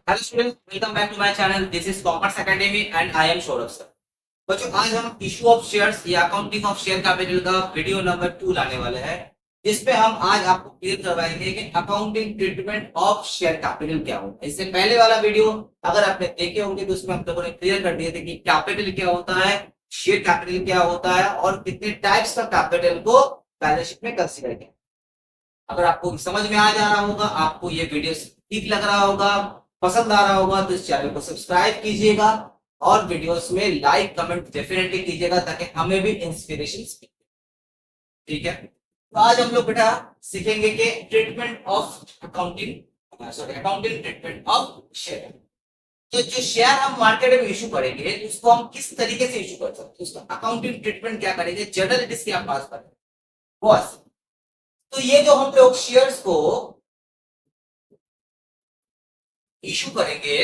Hello students, welcome back to my channel. This is commerce academy and I am Saurabh sir. बच्चों, आज हम issue of shares या accounting of share capital का video number 2 लाने वाले हैं, जिसपे हम आज आपको क्लियर करवाएंगे कि accounting treatment of share capital क्या होता है। इससे पहले वाला वीडियो अगर आपने देखे होंगे तो उसमें हम लोगों ने क्लियर कर दिए थे कि कैपिटल क्या होता है, शेयर कैपिटल क्या होता है और कितने टाइप्स का कैपिटल को बैलेंस शीट में कंसीडर किया। अगर आपको समझ में आ जा रहा होगा, आपको ये वीडियो ठीक लग रहा होगा, पसंद आ रहा होगा, तो इस चैनल को सब्सक्राइब कीजिएगा और वीडियोस में लाइक कमेंट डेफिनेटली कीजिएगा ताकि हमें भी इंस्पिरेशन मिले। ठीक है, तो आज हम लोग बेटा सीखेंगे कि treatment of accounting treatment of share. तो जो शेयर हम मार्केट में इशू करेंगे तो उसको हम किस तरीके से इशू कर सकते हैं, उसका अकाउंटिंग ट्रीटमेंट क्या करेंगे, जर्नलिस्ट क्या पास करेंगे वो ऐसे। तो ये जो हम लोग शेयर्स को इशू करेंगे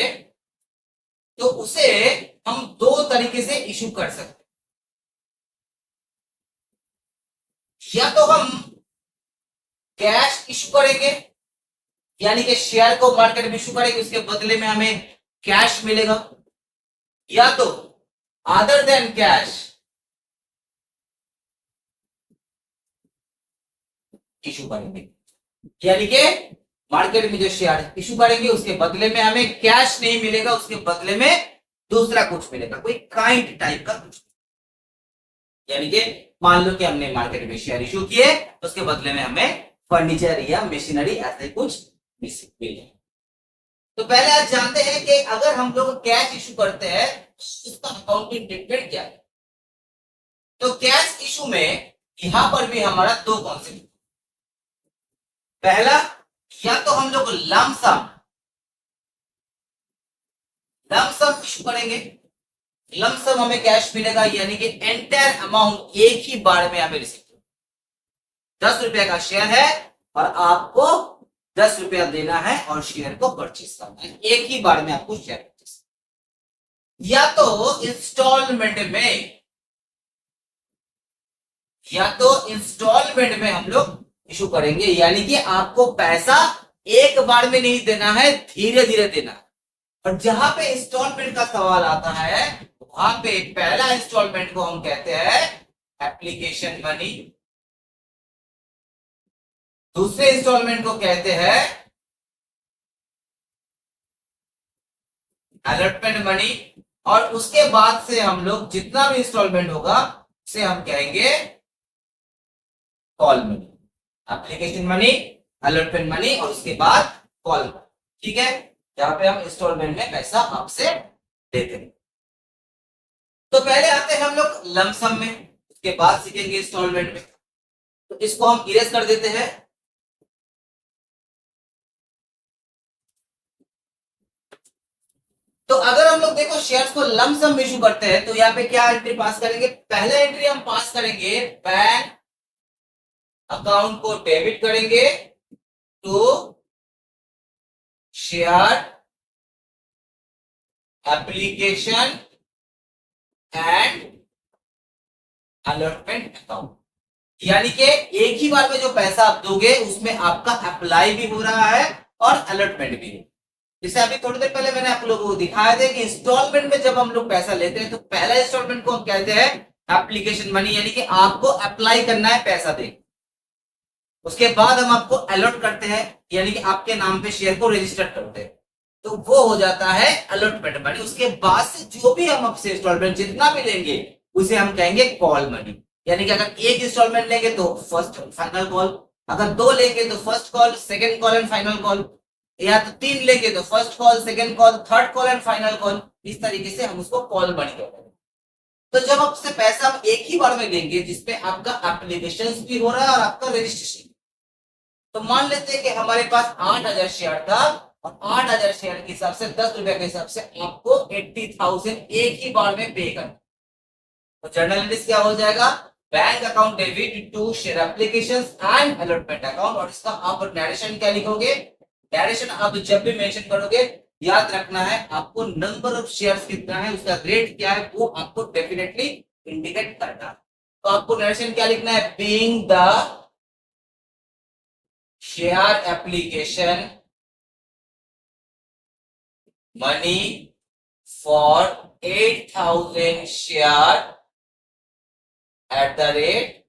तो उसे हम दो तरीके से इशू कर सकते हैं। या तो हम कैश इशू करेंगे, यानी कि शेयर को मार्केट में इशू करेंगे, उसके बदले में हमें कैश मिलेगा। या तो अदर देन कैश इशू करेंगे, यानी कि मार्केट में जो शेयर इशू करेंगे उसके बदले में हमें कैश नहीं मिलेगा, उसके बदले में दूसरा कुछ मिलेगा, कोई काइंड टाइप का कुछ। यानी कि मान लो कि हमने मार्केट में शेयर इशू किए, उसके बदले में हमें फर्नीचर या मशीनरी ऐसे कुछ मिले। तो पहले आज जानते हैं कि अगर हम लोग कैश इशू करते हैं तो उसका अकाउंटिंग ट्रीटमेंट क्या है। तो कैश इशू में यहां पर भी हमारा दो कॉन्सेप्ट। पहला, या तो हम लोग लमसम इशू करेंगे, लमसम हमें कैश मिलेगा, यानी कि एंटायर अमाउंट एक ही बार में हमें रिसीव। 10 रुपए का शेयर है और आपको 10 रुपया देना है और शेयर को परचेस करना है, एक ही बार में आपको शेयर परचेस। या तो इंस्टॉलमेंट में हम लोग इशू करेंगे, यानी कि आपको पैसा एक बार में नहीं देना है, धीरे धीरे देना है। और जहां पे इंस्टॉलमेंट का सवाल आता है वहां पे पहला इंस्टॉलमेंट को हम कहते हैं एप्लीकेशन मनी, दूसरे इंस्टॉलमेंट को कहते हैं अलॉटमेंट मनी, और उसके बाद से हम लोग जितना भी इंस्टॉलमेंट होगा उसे हम कहेंगे call money. Application money, allotment money और उसके बाद कॉल मनी। ठीक है, जहां पे हम इंस्टॉलमेंट में पैसा आपसे देते हैं। तो पहले आते हैं हम लोग लमसम में, उसके बाद सीखेंगे इंस्टॉलमेंट में। तो इसको हम इरेज कर देते हैं। तो अगर हम लोग देखो शेयर्स को लमसम इशू करते हैं तो यहाँ पे क्या एंट्री पास करेंगे, पहले एंट्री हम पास करेंगे बैंक अकाउंट को डेबिट करेंगे to share application and allotment account, यानी कि एक ही बार में जो पैसा आप दोगे उसमें आपका अप्लाई भी हो रहा है और अलॉटमेंट भी। जैसे अभी थोड़ी देर पहले मैंने आप लोगों को दिखाया था कि इंस्टॉलमेंट में जब हम लोग पैसा लेते हैं तो पहला इंस्टॉलमेंट को हम कहते हैं एप्लीकेशन मनी, यानी कि आपको अप्लाई करना है पैसा दे। उसके बाद हम आपको अलॉट करते हैं, यानी कि आपके नाम पे शेयर को रजिस्टर करते हैं, तो वो हो जाता है अलॉटमेंट मनी। उसके बाद से जो भी हम आपसे इंस्टॉलमेंट जितना भी लेंगे उसे हम कहेंगे कॉल मनी, यानी कि अगर एक इंस्टॉलमेंट लेंगे तो फर्स्ट फाइनल कॉल, अगर दो लेंगे तो first call second call and final call, या तो तीन लेंगे तो first call second call third call and final call. इस तरीके से हम उसको कॉल मनी कहते हैं। तो जब आपसे पैसा हम एक ही बार में लेंगे जिसपे आपका एप्लीकेशन भी हो रहा है और आपका रजिस्ट्रेशन, तो मान लेते हैं कि हमारे पास 8,000 शेयर था और 8,000 शेयर के हिसाब से 10 रुपए के हिसाब से आपको 80,000 एक ही बार में पे करना। तो जर्नल एंट्रीज क्या हो जाएगा, bank account debit to share application and allotment account, और इसका आप नरेशन क्या लिखोगे, नरेशन आप जब भी मेंशन करोगे याद रखना है आपको नंबर ऑफ शेयर्स कितना है, उसका रेट क्या है, वो आपको डेफिनेटली इंडिकेट करना है। तो आपको नरेशन क्या लिखना है, being the share application money for 8,000 share at the rate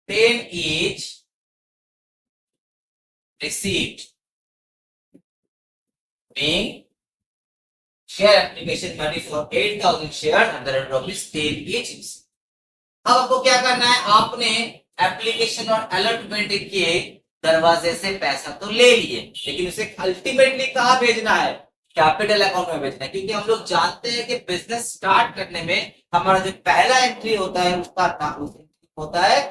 10 each received being share application money for 8,000 share and the rate of 10 each. अब आपको क्या करना है, आपने एप्लीकेशन और अलॉटमेंट के दरवाजे से पैसा तो ले लिए, लेकिन उसे अल्टीमेटली कहाँ भेजना है, कैपिटल अकाउंट में भेजना है। क्योंकि हम लोग जानते हैं कि बिजनेस स्टार्ट करने में हमारा जो पहला एंट्री होता है उसका होता है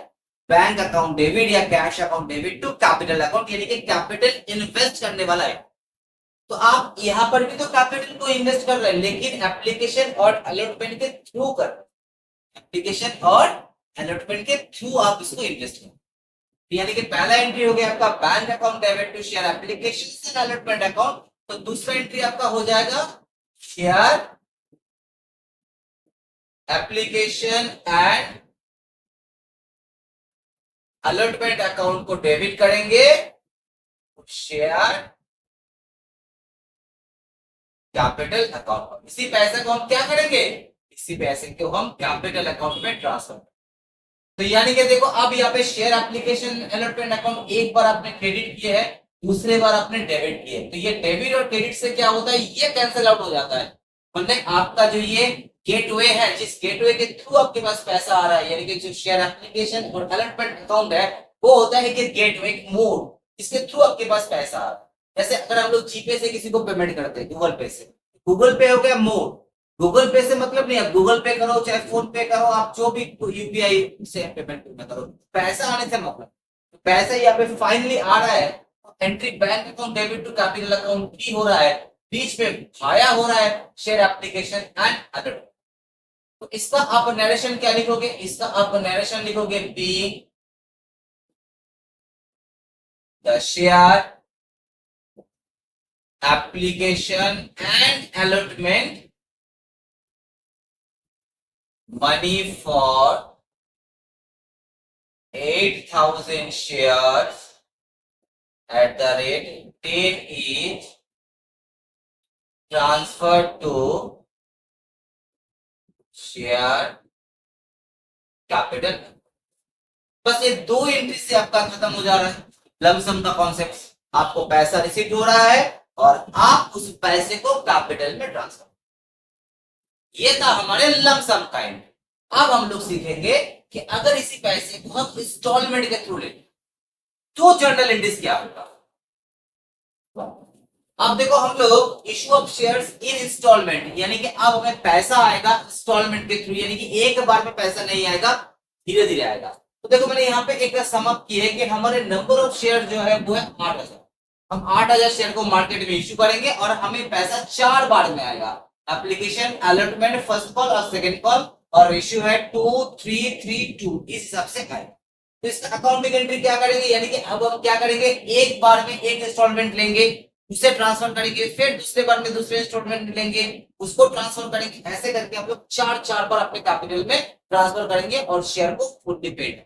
बैंक अकाउंट डेबिट या cash account debit to capital account, यानी कि कैपिटल इन्वेस्ट करने वाला है। तो आप यहाँ पर भी तो कैपिटल को इन्वेस्ट कर रहे हैं, लेकिन एप्लीकेशन और अलॉटमेंट के थ्रू कर रहे हैं। एप्लीकेशन और अलॉटमेंट के थ्रू आप इसको इन्वेस्ट करें, यानी कि पहला एंट्री हो गया आपका bank account debit to share application and allotment account. तो दूसरा एंट्री आपका हो जाएगा share application and allotment account को डेबिट करेंगे, शेयर कैपिटल अकाउंट। इसी पैसे को हम क्या करेंगे, इसी पैसे को हम कैपिटल अकाउंट में ट्रांसफर। तो यानी कि देखो अब यहाँ पे शेयर एप्लीकेशन अलॉटमेंट अकाउंट एक बार आपने क्रेडिट किया है, दूसरे बार आपने डेबिट किया है। तो ये डेबिट और क्रेडिट से क्या होता है, ये कैंसिल आउट हो जाता है। मतलब आपका जो ये गेटवे है, जिस गेटवे के थ्रू आपके पास पैसा आ रहा है, यानी कि जो शेयर एप्लीकेशन और अलॉटमेंट अकाउंट है, वो होता है कि गेटवे मोड, इसके थ्रू आपके पास पैसा आ रहा है। जैसे अगर हम लोग जीपे से किसी को पेमेंट करते हैं, गूगल पे से, गूगल पे हो गया मोड। गूगल पे से मतलब नहीं, आप गूगल पे करो चाहे फोन पे करो, आप जो भी यूपीआई से पेमेंट करो, पैसा आने से मतलब पैसा यहाँ पे फाइनली आ रहा है। Entry bank account debit to capital account भी हो रहा है, बीच में भाया हो रहा है शेयर एप्लीकेशन एंड अदर। तो इसका आप नरेशन क्या लिखोगे, इसका आप नरेशन लिखोगे being the share application and allotment money for 8,000 shares at the rate 10 each transferred to share capital। बस ये दो एंट्री से आपका खत्म हो जा रहा है लमसम का कॉन्सेप्ट। आपको पैसा रिसीव हो रहा है और आप उस पैसे को कैपिटल में ट्रांसफर, ये था हमारे लमसम का एंट्री। अब हम लोग सीखेंगे कि अगर इसी पैसे को हम इंस्टॉलमेंट के थ्रू ले तो जनरल एंट्रीज क्या होगा। अब देखो हम लोग issue of shares in installment, यानी कि अब हमें पैसा आएगा इंस्टॉलमेंट के थ्रू, यानी कि एक बार में पैसा नहीं आएगा, धीरे धीरे आएगा। तो देखो मैंने यहाँ पे एक सम अप किया है कि हमारे नंबर ऑफ शेयर जो है वो है 8,000। हम 8,000 शेयर को मार्केट में इश्यू करेंगे और हमें पैसा 4 बार में आएगा। एप्लीकेशन अलॉटमेंट फर्स्ट कॉल और सेकंड कॉल, और रेशियो है 2 3 3 2, इस हिसाब से आएगा। तो इसका अकाउंटिंग एंट्री क्या करेंगे, यानी कि अब हम क्या करेंगे, एक बार में एक इंस्टॉलमेंट लेंगे, उसे ट्रांसफर करेंगे, फिर दूसरे बार में दूसरे इंस्टॉलमेंट लेंगे, उसको ट्रांसफर करेंगे। ऐसे करके हम लोग 4 बार अपने कैपिटल में ट्रांसफर करेंगे और शेयर को फुल्ली पेड।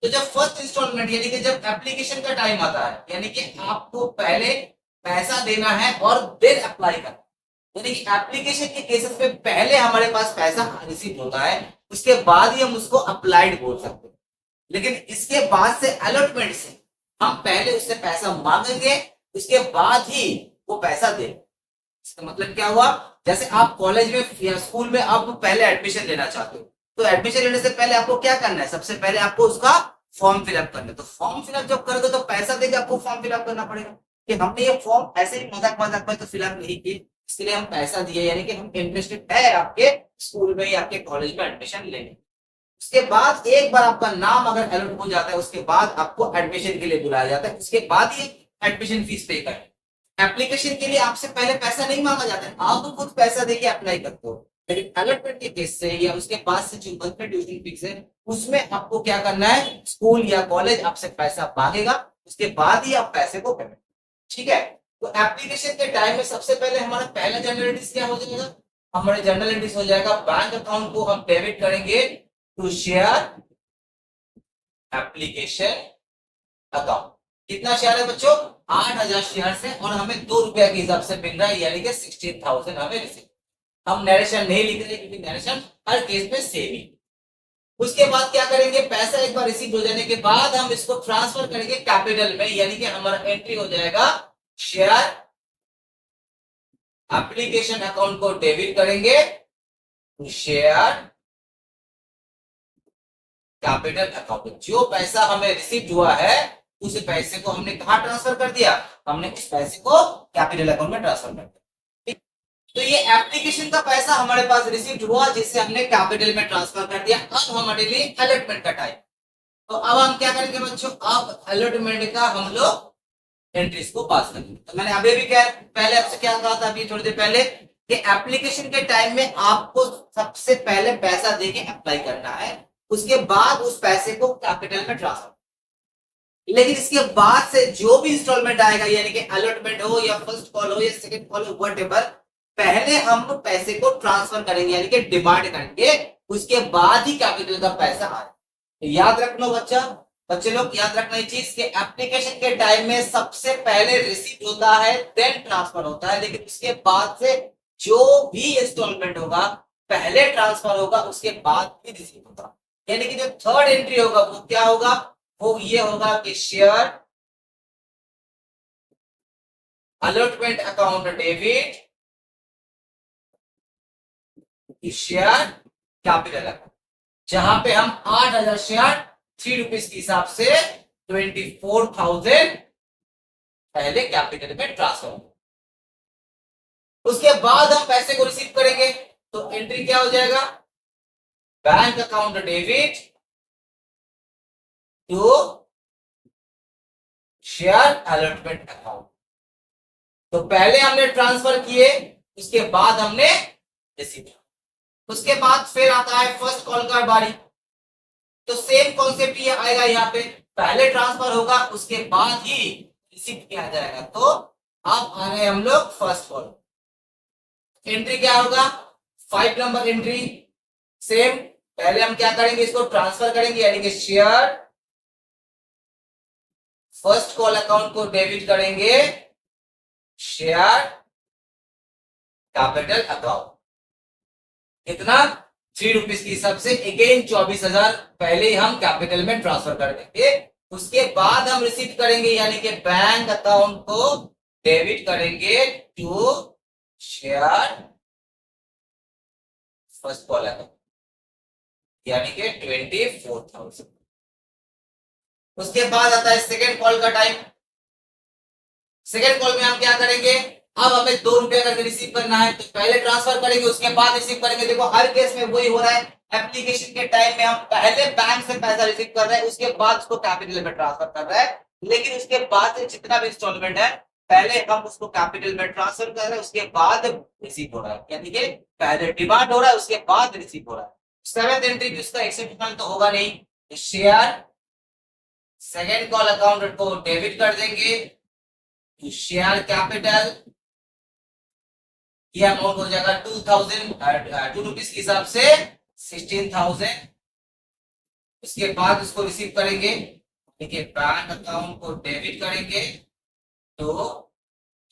तो जब फर्स्ट इंस्टॉलमेंट यानी कि जब एप्लीकेशन का टाइम आता है, यानी कि आपको पहले पैसा देना है और देन अप्लाई करना, यानी कि एप्लीकेशन के केसेस में पहले हमारे पास पैसा रिसीव होता है, उसके बाद ही हम उसको अप्लाइड बोल सकते हैं। लेकिन इसके बाद से अलॉटमेंट से हम पहले उससे पैसा मांगेंगे, उसके बाद ही वो पैसा दे। इसका मतलब क्या हुआ, जैसे आप कॉलेज में या स्कूल में आप पहले एडमिशन लेना चाहते हो, तो एडमिशन लेने से पहले आपको क्या करना है, सबसे पहले आपको उसका फॉर्म फिलअप करना है। तो फॉर्म फिलअप जब करोगे तो पैसा देके आपको फॉर्म फिलअप करना पड़ेगा, कि हमने ये फॉर्म ऐसे ही मजाक मजाक में तो फिलअप नहीं किए, इसके लिए हम पैसा दिए, यानी कि हम इंटरेस्टेड है आपके स्कूल में या आपके कॉलेज में एडमिशन लेने। उसके बाद एक बार आपका नाम अगर अलॉट हो जाता है, उसके बाद आपको एडमिशन के लिए बुलाया जाता है, उसके बाद ही एडमिशन फीस पे करें। एप्लीकेशन के लिए आपसे पहले पैसा नहीं मांगा जाता है, आप तो खुद पैसा देके अप्लाई करते हो। लेकिन अलॉटमेंट के केस से या उसके बाद से जो मंथली ट्यूशन फीस है, उसमें आपको क्या करना है, स्कूल या कॉलेज आपसे पैसा मांगेगा, उसके बाद ही आप पैसे को पेमेंट। ठीक है, तो एप्लीकेशन के टाइम में सबसे पहले हमारा पहला जनरल एंट्रीज क्या हो जाएगा, हमारे जनरल एंट्रीज हो जाएगा बैंक अकाउंट को हम डेबिट करेंगे टू शेयर एप्लीकेशन अकाउंट, कितना शेयर है बच्चों? 8,000 शेयर है और हमें 2 रुपया के हिसाब से मिल रहा है, यानी कि 16,000 हमें रिसीव। हम नरेशन नहीं लिख रहे क्योंकि नरेशन हर केस में सेम ही। उसके बाद क्या करेंगे, पैसा एक बार रिसीव हो जाने के बाद हम इसको ट्रांसफर करेंगे कैपिटल में, यानी कि हमारा एंट्री हो जाएगा शेयर एप्लीकेशन अकाउंट को डेबिट करेंगे शेयर कैपिटल अकाउंट। जो पैसा हमें रिसीव हुआ है उस पैसे को हमने कहां ट्रांसफर कर दिया, हमने उस पैसे को कैपिटल अकाउंट में ट्रांसफर कर दिया। तो ये एप्लीकेशन का पैसा हमारे पास रिसीव हुआ जिससे हमने कैपिटल में ट्रांसफर कर दिया। अब हमारे लिए अलॉटमेंट का टाइम। तो अब हम क्या करेंगे बच्चों, अब अलॉटमेंट का हम लोग एंट्रीज को पास करेंगे। तो मैंने अभी भी क्या पहले आपसे क्या कहा था अभी थोड़ी देर पहले कि एप्लीकेशन के टाइम में आपको सबसे पहले पैसा देके अप्लाई करना है, उसके बाद उस पैसे को कैपिटल में ट्रांसफर। लेकिन इसके बाद से जो भी इंस्टॉलमेंट आएगा, यानी कि अलॉटमेंट हो या फर्स्ट कॉल हो या सेकंड कॉल हो, व्हाटएवर, पहले हम पैसे को ट्रांसफर करेंगे यानी कि डिमांड करेंगे, उसके बाद ही कैपिटल का पैसा आएगा। याद रखना बच्चे लोग, याद रखना ये चीज कि एप्लीकेशन के टाइम में सबसे पहले रिसीव होता है देन ट्रांसफर होता है, लेकिन उसके बाद से जो भी इंस्टॉलमेंट होगा पहले ट्रांसफर होगा उसके बाद भी रिसीव होगा। यानी कि जो थर्ड एंट्री होगा वो क्या होगा, वो ये होगा कि share allotment account debit share capital account, जहां पे हम 8,000 शेयर 3 रुपीज के हिसाब से 24,000 पहले कैपिटल में ट्रांसफर। उसके बाद हम पैसे को रिसीव करेंगे तो एंट्री क्या हो जाएगा, bank account debit to share allotment account. तो पहले हमने ट्रांसफर किए, उसके बाद हमने रिसीव। उसके बाद फिर आता है फर्स्ट कॉल का बारी। तो सेम कॉन्सेप्ट ये आएगा, यहाँ पे पहले ट्रांसफर होगा उसके बाद ही रिसीव किया जाएगा। तो अब आ रहे हम लोग फर्स्ट कॉल। एंट्री क्या होगा, 5 नंबर एंट्री। सेम पहले हम क्या करेंगे, इसको ट्रांसफर करेंगे यानी कि शेयर फर्स्ट कॉल अकाउंट को डेबिट करेंगे शेयर कैपिटल अकाउंट। कितना, 3 रुपीज के हिसाब से अगेन 24,000 पहले ही हम कैपिटल में ट्रांसफर कर देंगे। उसके बाद हम रिसीव करेंगे यानी कि बैंक अकाउंट को डेबिट करेंगे to share first call account, यानी कि 24,000। उसके बाद आता है सेकेंड कॉल का टाइम। सेकेंड कॉल में हम क्या करेंगे, अब हमें 2 रुपया करके रिसीव करना है तो पहले ट्रांसफर करेंगे उसके बाद रिसीव करेंगे। देखो हर केस में वही हो रहा है, एप्लीकेशन के टाइम में हम पहले बैंक से पैसा रिसीव कर रहे हैं उसके बाद उसको कैपिटल में ट्रांसफर कर रहे हैं, लेकिन उसके बाद से जितना भी इंस्टॉलमेंट है पहले हम उसको कैपिटल में ट्रांसफर कर रहे हैं उसके बाद रिसीव हो रहा है, यानी कि पहले डिमांड हो रहा है उसके बाद रिसीव हो रहा है। सेवेंथ एंट्री जिसका एक्सेप्शनल तो होगा नहीं, शेयर सेकेंड कॉल अकाउंट को डेबिट कर देंगे शेयर कैपिटल, यह अमाउंट हो जाएगा 2 रुपीज के हिसाब से 16,000। उसके बाद उसको रिसीव करेंगे, ठीक है, बैंक अकाउंट को डेबिट करेंगे तो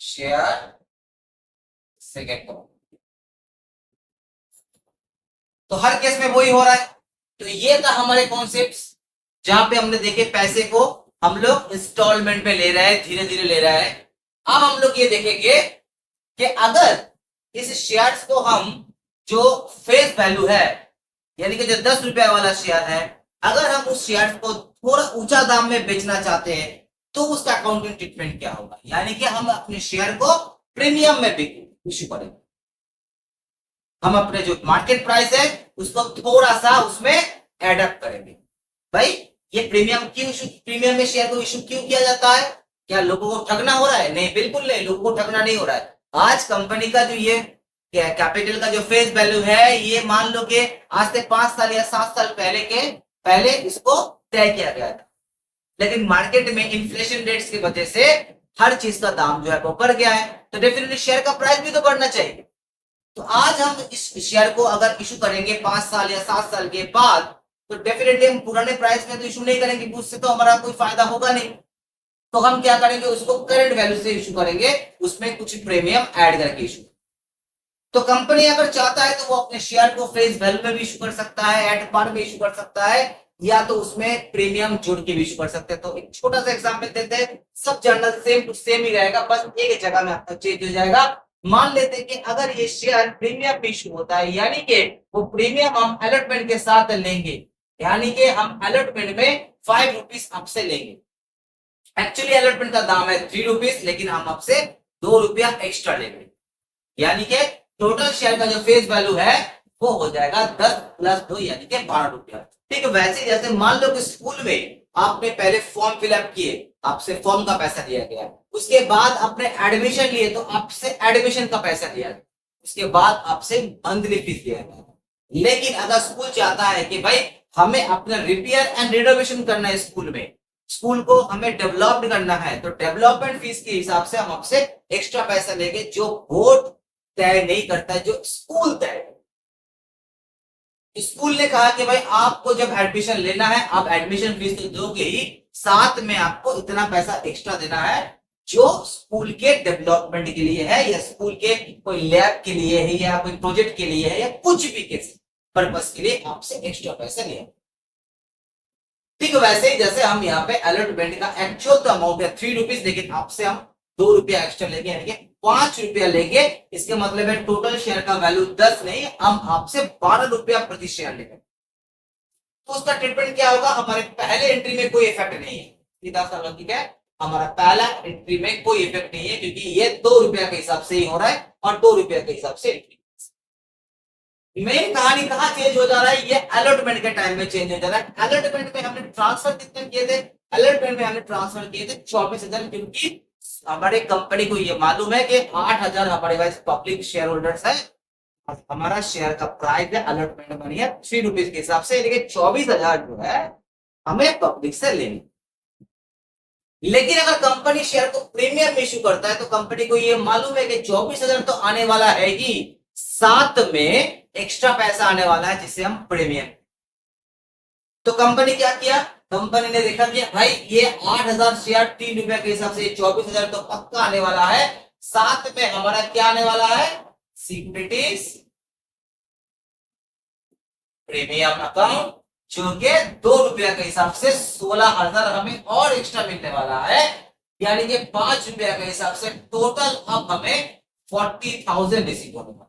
शेयर सेकेंड कॉल। तो हर केस में वही हो रहा है। तो ये था हमारे कॉन्सेप्ट्स जहां पे हमने देखे पैसे को हम लोग इंस्टॉलमेंट में ले रहे हैं, धीरे धीरे ले रहा है। अब हम लोग ये देखेंगे कि अगर इस शेयर्स को हम जो फेस वैल्यू है यानी कि जो 10 रुपया वाला शेयर है, अगर हम उस शेयर को थोड़ा ऊंचा दाम में बेचना चाहते हैं तो उसका अकाउंटिंग ट्रीटमेंट क्या होगा, यानी कि हम अपने शेयर को प्रीमियम में इश्यू करेंगे। हम अपने जो मार्केट प्राइस है उसको थोड़ा सा उसमें एडअप करेंगे। भाई ये प्रीमियम क्यों, प्रीमियम में शेयर को इश्यू क्यों किया जाता है, क्या लोगों को ठगना हो रहा है? नहीं, बिल्कुल नहीं, लोगों को ठगना नहीं हो रहा है। आज कंपनी का जो ये कैपिटल का जो फेस वैल्यू है ये मान लो कि आज से 5 साल या 7 साल पहले इसको तय किया गया था, लेकिन मार्केट में इन्फ्लेशन रेट्स की वजह से हर चीज का दाम जो है वो बढ़ गया है, तो डेफिनेटली शेयर का प्राइस भी तो बढ़ना चाहिए। तो आज हम इस शेयर को अगर इशू करेंगे 5 साल या 7 साल के बाद, तो डेफिनेटली हम पुराने प्राइस में तो इशू नहीं करेंगे, उससे तो हमारा कोई फायदा होगा नहीं। तो हम क्या करेंगे, उसको करंट वैल्यू से इशू करेंगे, उसमें कुछ प्रीमियम ऐड करके इशू। तो कंपनी अगर चाहता है तो वो अपने शेयर को फेस वैल्यू में भी इशू कर सकता है, एट पार में इशू कर सकता है, या तो उसमें प्रीमियम जोड़ के भी इशू कर सकते हैं। तो एक छोटा सा एग्जांपल देते हैं, सब जर्नल सेम टू सेम ही रहेगा, बस एक जगह में आपका चेंज हो जाएगा। मान लेते हैं कि अगर ये शेयर प्रीमियम इशू होता है, यानी कि वो प्रीमियम हम अलॉटमेंट के साथ लेंगे, यानी कि हम अलॉटमेंट में 5 रुपीज आपसे लेंगे। एक्चुअली अलॉटमेंट का दाम है 3 रुपीज, लेकिन हम आपसे 2 रुपया एक्स्ट्रा लेंगे, यानी कि टोटल शेयर का जो फेस वैल्यू है वो हो जाएगा 10 प्लस 2 यानी कि 12 रुपया। ठीक है, वैसे जैसे मान लो कि स्कूल में आपने पहले फॉर्म फिलअप किए, आपसे फॉर्म का पैसा दिया गया, उसके बाद आपने एडमिशन लिए तो आपसे एडमिशन का पैसा दिया गया, उसके बाद आपसे मंथली फीस दिया गया। लेकिन अगर स्कूल चाहता है कि भाई हमें अपना रिपेयर एंड रिनोवेशन करना है, स्कूल में स्कूल को हमें डेवलप करना है, तो डेवलपमेंट फीस के हिसाब से हम आपसे एक्स्ट्रा पैसा लेंगे, जो बोर्ड तय नहीं करता है, जो स्कूल तय। स्कूल ने कहा कि भाई आपको जब एडमिशन लेना है, आप एडमिशन फीस तो दोगे ही, साथ में आपको इतना पैसा एक्स्ट्रा देना है, जो स्कूल के डेवलपमेंट के लिए है, या स्कूल के कोई लैब के लिए है, या कोई प्रोजेक्ट के लिए है, या कुछ भी के पर्पस के लिए आपसे एक्स्ट्रा पैसा लिया। ठीक है, वैसे ही जैसे हम यहाँ पे अलॉटमेंट का एक्चुअल तो अमाउंट है 3 रुपीज, लेकिन आपसे हम 2 रुपया एक्स्ट्रा लेंगे, यानी कि 5 रुपया लेंगे। इसके मतलब है टोटल शेयर का वैल्यू 10 नहीं, हम आपसे 12 रुपया प्रति शेयर लेंगे। तो उसका ट्रीटमेंट क्या होगा, हमारे पहले एंट्री में कोई इफेक्ट नहीं है, सीधा सा लॉजिक है, हमारा पहला एंट्री में कोई इफेक्ट नहीं है, क्योंकि ये 2 रुपया के हिसाब से ही हो रहा है, और 2 रुपया के हिसाब से एंट्री। मेन कहानी कहां चेंज हो जा रहा है, ये अलॉटमेंट के टाइम में चेंज हो जा रहा है। अलॉटमेंट में हमने ट्रांसफर कितने किए थे, अलॉटमेंट में हमने ट्रांसफर किए थे 24,000, क्योंकि हमारे कंपनी को ये मालूम है कि 8,000 हमारे पास पब्लिक शेयर होल्डर्स है, हमारा शेयर का प्राइस है अलॉटमेंट मनी है 3 रुपीज के हिसाब से, लेकिन 24,000 जो है हमें पब्लिक से लेनी। लेकिन अगर कंपनी शेयर को प्रीमियम इश्यू करता है, तो कंपनी को ये मालूम है कि 24,000 तो आने वाला है ही, साथ में एक्स्ट्रा पैसा आने वाला है, जिसे हम प्रीमियम। तो कंपनी क्या किया, कंपनी ने देखा कि भाई ये 8,000 शेयर 3 रुपए के हिसाब से 24,000 तो पक्का आने वाला है, साथ में हमारा क्या आने वाला है, सिक्योरिटीज प्रीमियम अकाउंट, जो कि 2 रुपया के हिसाब से 16,000 हमें और एक्स्ट्रा मिलने वाला है, यानी कि 5 रुपया के हिसाब से टोटल अब हमें 40,000 रिसीव होने वाला,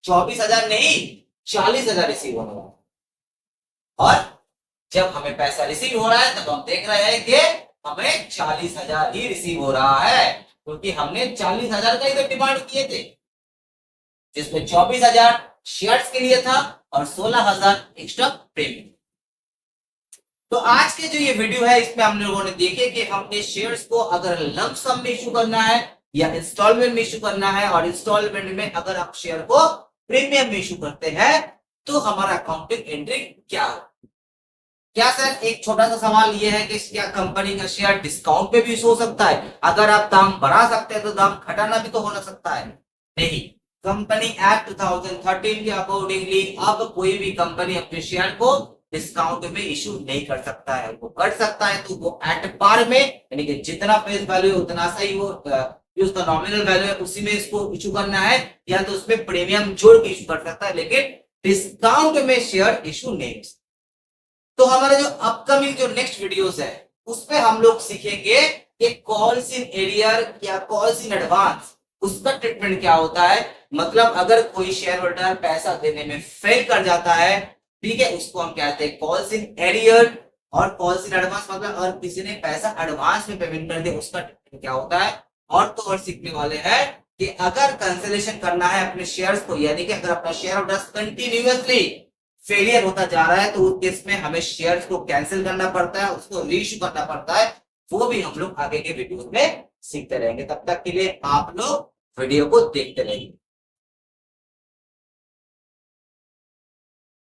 24,000 नहीं 40,000 रिसीव होने वाला। और जब हमें पैसा रिसीव हो रहा है, तब हम देख रहे हैं कि हमें 40,000 ही रिसीव हो रहा है, क्योंकि हमने 40,000 का ही तो डिमांड किए थे, जिसमें 24,000 शेयर्स के लिए था और 16,000 एक्स्ट्रा प्रीमियम। तो आज के जो ये वीडियो है, इसमें हम लोगों ने देखे कि हमने शेयर्स को अगर लंप सम में इशू करना है या इंस्टॉलमेंट में इशू करना है, और इंस्टॉलमेंट में अगर आप शेयर को प्रीमियम में इशू करते हैं, तो हमारा अकाउंटिंग एंट्री क्या है। क्या सर, एक छोटा सा सवाल ये है कि क्या कंपनी का शेयर डिस्काउंट पे भी इशू हो सकता है, अगर आप दाम बढ़ा सकते हैं तो दाम घटाना भी तो हो सकता है। नहीं, कंपनी एक्ट 2013 के अकॉर्डिंगली अब कोई भी कंपनी अपने शेयर को डिस्काउंट में इशू नहीं कर सकता है। वो कर सकता है तो वो एट पार में, यानी कि जितना फेस वैल्यू है उतना सही, वो उसका नॉमिनल वैल्यू है उसी में इसको इशू करना है, या तो उसमें प्रीमियम जोड़ के इशू कर सकता है, लेकिन डिस्काउंट में शेयर इशू नहीं। तो हमारे जो अपकमिंग जो नेक्स्ट वीडियोस है, उसमें हम लोग सीखेंगे कि कॉल्स इन एरियर या कॉल्स इन एडवांस, उसका ट्रीटमेंट क्या होता है। मतलब अगर कोई शेयर होल्डर पैसा देने में फेल कर जाता है, ठीक है, उसको हम कहते हैं कॉल्स इन एरियर, और कॉल्स इन एडवांस मतलब अगर किसी ने पैसा एडवांस में पेमेंट कर दिया, उसका ट्रीटमेंट क्या होता है। और तो और सीखने वाले हैं कि अगर कैंसिलेशन करना है अपने शेयर्स को, यानी कि अगर अपना शेयर होल्डर्स कंटिन्यूअसली फेलियर होता जा रहा है, तो उस केस में हमें शेयर्स को कैंसिल करना पड़ता है, उसको रीइश्यू करना पड़ता है। वो भी हम लोग आगे के वीडियोस में सीखते रहेंगे। तब तक के लिए आप लोग वीडियो को देखते रहेंगे।